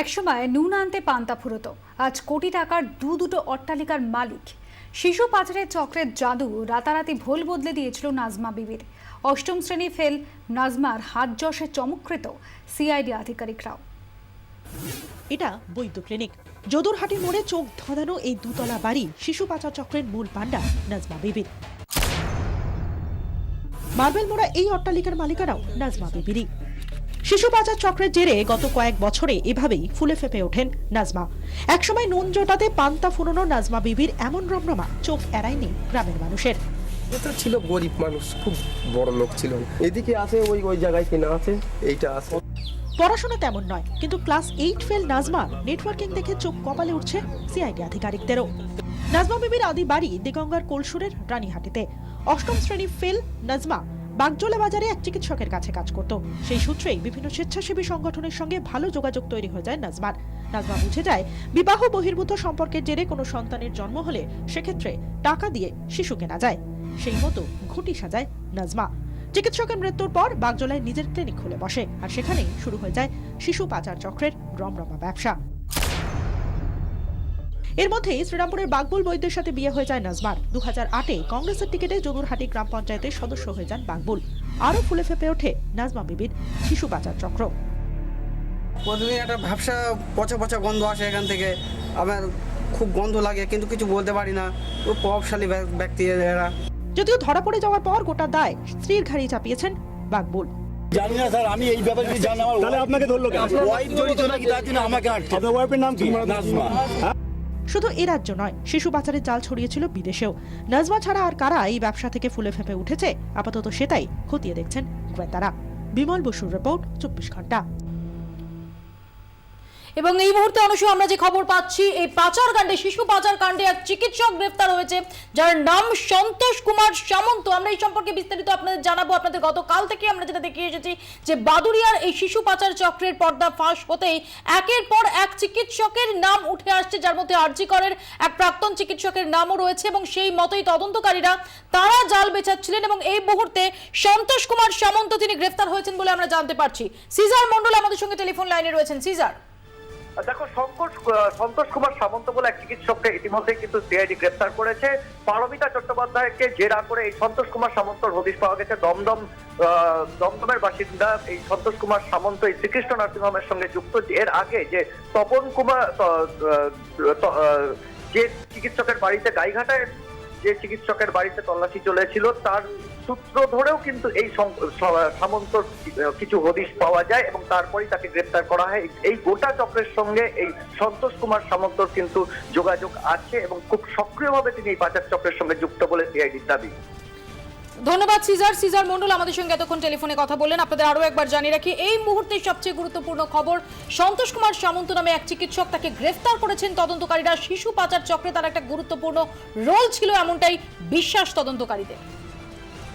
একসময় নুন আনতে পান্তা ফুরতো, আজ কোটি টাকার দুটো অট্টালিকার মালিক। শিশু পাচারের চক্রের জাদু রাতারাতি ভোল বদলে দিয়েছিল নাজমা বিবির। অষ্টম শ্রেণী ফেল নাজমার হাত যশে চমৎকৃত সিআইডি আধিকারিকরাও। এটা বৈদ্য ক্লিনিক। যদুরহাটি মোড়ে চোখ ধাঁধানো এই দুতলা বাড়ি শিশু পাচার চক্রের মূল পান্ডা নাজমা বিবির। মার্বেল মোড়া এই অট্টালিকার মালিকারাও নাজমা বিবিরই। শিশু পাচার চক্রের জেরে গত কয়েক বছরে এভাবেই ফুলে ফেপে ওঠেন নাজমা। একসময় নুন জোটাতে পান্তা ফুরনো নাজমা বিবির এমন রমরমা চোখ এড়ায়নি গ্রামের মানুষের। এটা ছিল গরিব মানুষ, খুব বড় লোক ছিল। এদিকে আছে ওই জায়গায় কিনা আছে, এইটা আছে। পড়াশোনা তেমন নয়, কিন্তু ক্লাস 8 ফেল নাজমা নেটওয়ার্কিং দেখে চোখ কপালে উঠছে সিআইডি আধিকারিকদেরও। নাজমা বিবির আদি বাড়ি দিগঙ্গার কোলসুরের রানীহাটিতে। অষ্টম শ্রেণী ফেল নাজমা বাগজোলা বাজারে এক চিকিৎসকের কাছে কাজ করত। সেই সূত্রেই বিভিন্ন স্বেচ্ছাসেবী সংগঠনের সঙ্গে ভালো যোগাযোগ তৈরি হয়ে যায় নাজমার। নাজমা বুঝে যায় বিবাহ বহির্ভূত সম্পর্কের জেরে কোনো সন্তানের জন্ম হলে সেক্ষেত্রে টাকা দিয়ে শিশু কেনা যায়। সেই মতো ঘুঁটি সাজায় নাজমা। চিকিৎসকের মৃত্যুর পর বাগজোলায় নিজের ক্লিনিক খুলে বসে, আর সেখানেই শুরু হয়ে যায় শিশু পাচার চক্রের রমরমা ব্যবসা। এর মধ্যেই শ্রীরামপুরের বাগবুল বৈদ্যের সাথে বিয়ে হয়ে যায় নাজমার। 2008-এ কংগ্রেসের টিকিটে যদুরহাটি গ্রাম পঞ্চায়েতের সদস্য হয়ে যান বাগবুল। আরো ফুলে ফেপে ওঠে নাজমা বিবির শিশু পাচার চক্র। প্রথমে একটা ব্যবসা পচা পচা গন্ধ আসে এখান থেকে, আমার খুব গন্ধ লাগে, কিন্তু কিছু বলতে পারি না। ও প্রভাবশালী ব্যক্তি এরা। যদিও ধরা পড়ে যাওয়ার পর গোটা দায় স্ত্রীর ঘাড়ে চাপিয়েছেন বাগবুল। জানি না স্যার, আমি এই ব্যাপারে কিছু জানি না। তাহলে আপনাকে ধরলো কেন? ওয়াইফ জড়িত নাকি তার জন্য আমাকে আটকে। আপনার ওয়াইফের নাম কি? নাজমা। শুধু এ রাজ্য নয়, শিশু পাচারের জাল ছড়িয়েছিল বিদেশেও। নাজমা ছাড়া আর কারা এই ব্যবসা থেকে ফুলে ফেপে উঠেছে, আপাতত সেটাই খতিয়ে দেখছেন গোয়েন্দারা। বিমল বসুর রিপোর্ট, 24 ঘন্টা। এবং এই মুহূর্তে অনুষ্ঠিত আমরা যে খবর পাচ্ছি, এই পাচার কাণ্ডে, শিশু পাচার কাণ্ডে এক চিকিৎসক গ্রেফতার হয়েছে, যার নাম সন্তোষ কুমার সামন্ত। আমরা এই সম্পর্কে বিস্তারিত আপনাদের জানাবো। আপনাদের গতকাল থেকে আমরা যেটা দেখিয়ে এসেছি যে বাদুড়িয়ার এই শিশু পাচার চক্রের পর্দা ফাঁস হতেই একের পর এক চিকিৎসকের নাম উঠে আসছে, যার মধ্যে আরজি করের এক প্রাক্তন চিকিৎসকের নামও রয়েছে, এবং সেই মতোই তদন্তকারীরা তারা জাল বেচাচ্ছিলেন। এবং এই মুহূর্তে সন্তোষ কুমার সামন্ত তিনি গ্রেফতার হয়েছেন বলে আমরা জানতে পারছি। সিজার মন্ডল আমাদের সঙ্গে টেলিফোন লাইনে রয়েছেন। সিজার, দেখো, সন্তোষ কুমার সামন্ত বলে এক চিকিৎসককে ইতিমধ্যে কিন্তু সিআইডি গ্রেফতার করেছে। পারমিতা চট্টোপাধ্যায়কে জেরা করে এই সন্তোষ কুমার সামন্তর হদিশ পাওয়া গেছে। দমদমের বাসিন্দা এই সন্তোষ কুমার সামন্ত এই শ্রীকৃষ্ণ নার্সিংহোমের সঙ্গে যুক্ত। এর আগে যে তপন কুমার, যে চিকিৎসকের বাড়িতে গাইঘাটায় যে চিকিৎসকের বাড়িতে তল্লাশি চলেছিল, তার সূত্র ধরেও কিন্তু এই সামন্তর কিছু হদিশ পাওয়া যায়, এবং তারপরেই তাকে গ্রেপ্তার করা হয়। এই গোটা চক্রের সঙ্গে এই সন্তোষ কুমার সামন্তর কিন্তু যোগাযোগ আছে, এবং খুব সক্রিয়ভাবে তিনি এই পাচার চক্রের সঙ্গে যুক্ত বলে সিআইডির দাবি। ধন্যবাদ সিজার মন্ডল আমাদের সঙ্গে এতক্ষণ টেলিফোনে কথা বললেন। আপনাদের আরো একবার জানিয়ে রাখি, এই মুহূর্তে সবচেয়ে গুরুত্বপূর্ণ খবর, সন্তোষ কুমার সামন্ত নামে এক চিকিৎসক, তাকে গ্রেফতার করেছেন তদন্তকারীরা। শিশু পাচার চক্রে তার একটা গুরুত্বপূর্ণ রোল ছিল, এমনটাই বিশ্বাস তদন্তকারীদের।